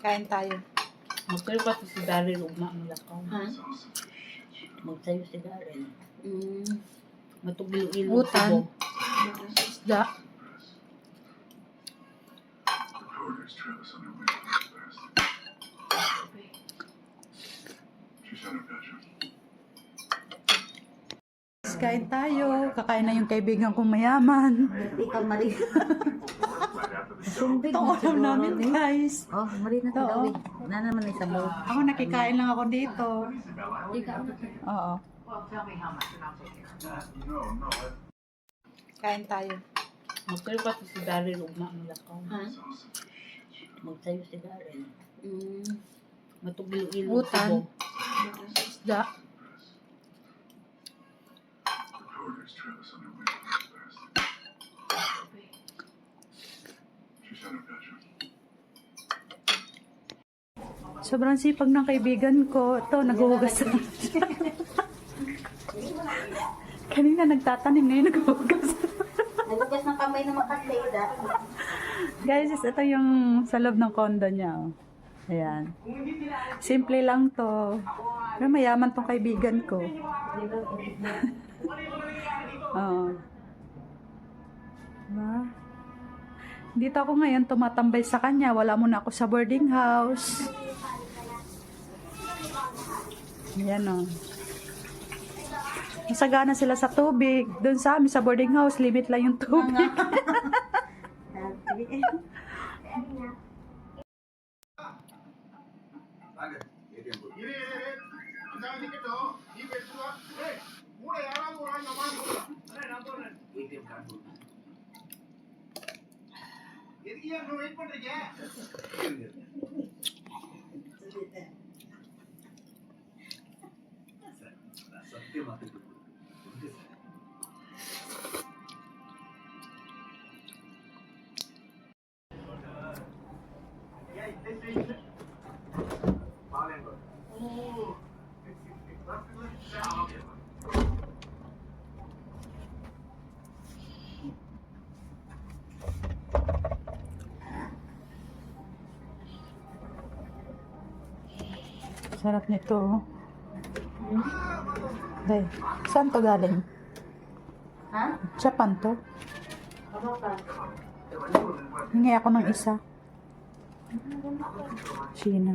Kain tayo. Magkayo pa si Daryl ugma mo lakaw. Ha? Magsayo si Daryl. Mm. Matugilo-ilo. Utan. Isda. Kain tayo. Kakain na yung kaibigan kong mayaman. Ikaw, Marie. Sumbig Ito ulam namin, guys. Oh, Marie na Oo. tagawi. Na naman ay sabaw. Ako nakikain lang ako dito. Oo. Kain tayo. Magkayo pa si Daryl ugma mo lakaw. Ha? Magsayo si Daryl. Mm. Matugilo-ilo. Utan. Isda. Sobrang sipag ng kaibigan ko. Ito, naghuhugas na. Kanina nagtatanim, ngayon naghuhugas. Nagugas ng kamay ng makasayda. Guys, ito yung sa loob ng condo niya. Oh. Ayan. Simple lang to. Pero mayaman tong kaibigan ko. Oo. Diba? Dito ako ngayon tumatambay sa kanya. Wala muna ako sa boarding house. Ayan o. Masagana sila sa tubig. Doon sa amin sa boarding house, limit lang yung tubig. Sarap nito. Day, saan to galing? Ha? Japan to? Ano ka? Hingi ako ng isa. China.